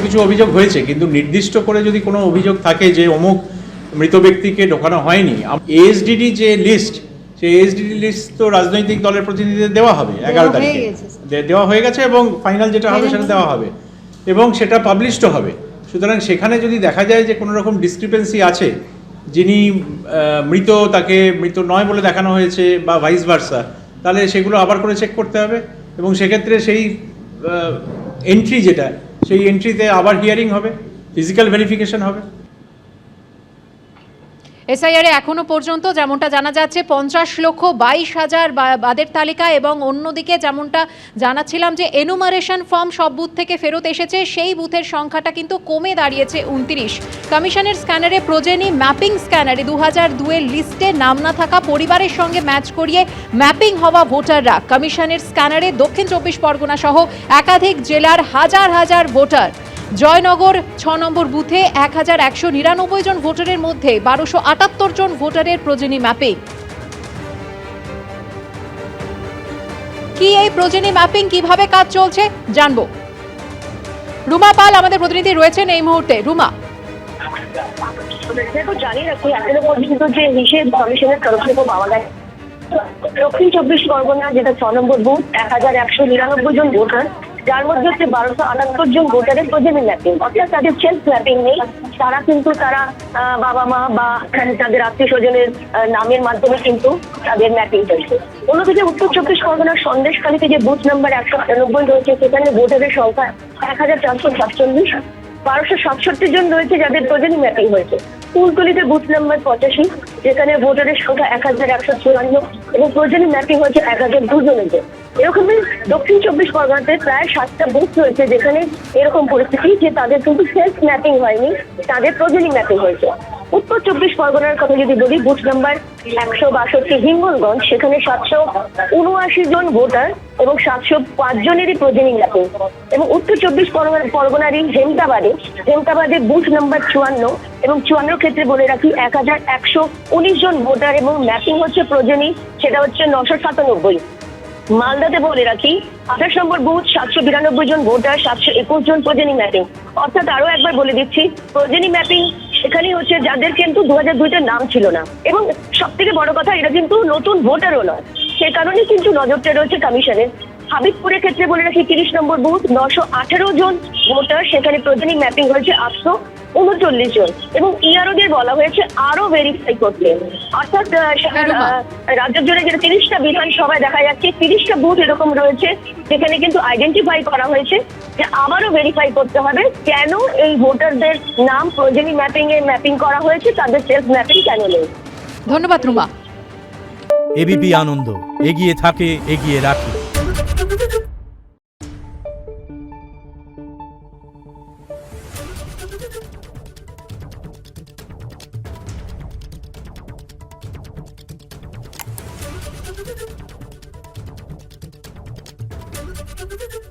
কিছু অভিযোগ হয়েছে, কিন্তু নির্দিষ্ট করে যদি কোনো অভিযোগ থাকে যে অমুক মৃত ব্যক্তিকে ঢোকানো হয়নি, এএসডিডি যে লিস্ট, সেই এএসডিডি লিস্ট তো রাজনৈতিক দলের প্রতিনিধিদের দেওয়া হবে 11 তারিখে, দেওয়া হয়ে গেছে এবং ফাইনাল যেটা হবে সেটা দেওয়া হবে এবং সেটা পাবলিশড হবে। সুতরাং সেখানে যদি দেখা যায় যে কোনো রকম ডিসক্রিপেন্সি আছে, যিনি মৃত তাকে মৃত নয় বলে দেখানো হয়েছে বা ভাইস ভার্সা, তাহলে সেগুলো আবার করে চেক করতে হবে এবং সেক্ষেত্রে সেই এন্ট্রি যেটা, সেই এন্ট্রিতে আবার হিয়ারিং হবে, ফিজিক্যাল ভেরিফিকেশন হবে। এসআইআরে এখনো পর্যন্ত যেমনটা জানা যাচ্ছে 50,22,000 বাদের তালিকা, এবং অন্যদিকে যেমনটা জানাচ্ছিলাম যে এনুমারেশন ফর্ম সব বুথ থেকে ফেরত এসেছে, সেই বুথের সংখ্যাটা কিন্তু কমে দাঁড়িয়েছে 29। কমিশনের স্ক্যানারে প্রোজেনি ম্যাপিং স্ক্যানারে 2002-এর লিস্টে নাম না থাকা পরিবারের সঙ্গে ম্যাচ করিয়ে ম্যাপিং হওয়া ভোটাররা কমিশনের স্ক্যানারে দক্ষিণ 24 পরগনা সহ একাধিক জেলার হাজার হাজার ভোটার। জয়নগর 6 নম্বর বুথে 1199 জন ভোটারের মধ্যে 1278 জন ভোটারের প্রোজেনি ম্যাপিং। কি এই প্রোজেনি ম্যাপিং কিভাবে কাজ চলছে জানবো। রুমা পাল আমাদের প্রতিনিধি রয়েছেন এই মুহূর্তে। রুমা, জানি রাখি এখনো পর্যন্ত যে হিসেব কমিশনের তরফ থেকে পাওয়া যায়, দক্ষিণ 24 পরগনা যেটা 6 নম্বর বুথ 1199 জন ভোটার, যার মধ্যে হচ্ছে 1278 জন ভোটারের প্রোজেনি ম্যাপিং, অর্থাৎ তাদের সেলফ ম্যাপিং নেই। তারা বাবা মা বা তাদের আত্মীয় স্বজনের নামের মাধ্যমে কিন্তু তাদের ম্যাপিং চলছে। অন্যদিকে উত্তর 24 পরগনার সন্দেশখালীতে যে বুথ নাম্বার 198 রয়েছে, সেখানে ভোটারের সংখ্যা 1447, 1267 জন রয়েছে যাদের প্রোজেনি ম্যাপিং হয়েছে। কুলতলিতে বুথ নাম্বার 85, যেখানে ভোটারের সংখ্যা 1154 এবং প্রোজেনি ম্যাপিং হয়েছে 1002 জনের। এরকমই দক্ষিণ 24 পরগনাতে প্রায় 7টা বুথ রয়েছে যেখানে এরকম পরিস্থিতি যে তাদের কিন্তু সেলফ ম্যাপিং হয়নি, তাদের প্রোজেনি ম্যাপিং হয়েছে। উত্তর 24 পরগনার কথা যদি বলি, বুথ নাম্বার 162 হিঙ্গলগঞ্জ, সেখানে 779 জন ভোটার এবং 705 জনেরই প্রোজেনি ম্যাপিং। এবং উত্তর 24 পরগনারই হেমতাবাদে বুথ নাম্বার 54 এবং 54 ক্ষেত্রে বলে রাখি 1119 জন ভোটার এবং ম্যাপিং হচ্ছে প্রোজেনি, সেটা হচ্ছে 997। মালদাতে বলে রাখি 28 নম্বর বুথ 792 জন ভোটার, 721 জন প্রোজেনি ম্যাপিং। অর্থাৎ আরো একবার বলে দিচ্ছি, প্রোজেনি ম্যাপিং সেখানেই হচ্ছে যাদের কিন্তু 2002-তে নাম ছিল না, এবং সব থেকে বড় কথা এরা কিন্তু নতুন ভোটারও নয়, সে কারণে কিন্তু নজরটা রয়েছে কমিশনের। হাবিবপুরের ক্ষেত্রে বলে রাখি 30 নম্বর বুথ 918 জন ভোটার, সেখানে প্রোজেনি ম্যাপিং হয়েছে 839 জন এবং ইআরওদের বলা হয়েছে আরো ভেরিফাই করতে। অর্থাৎ রাজ্য জুড়ে যেটা 30টা বিধানসভায় দেখা যাচ্ছে 30টা বুথ এরকম রয়েছে যেখানে কিন্তু আইডেন্টিফাই করা হয়েছে যে আবারও ভেরিফাই করতে হবে কেন এই ভোটারদের নাম প্রোজেনি ম্যাপিং করা হয়েছে, তাদের সেলফ ম্যাপিং কেন নেই। ধন্যবাদ রুমা। এবিপি আনন্দ, এগিয়ে থাকে, এগিয়ে রাখে। Thank you.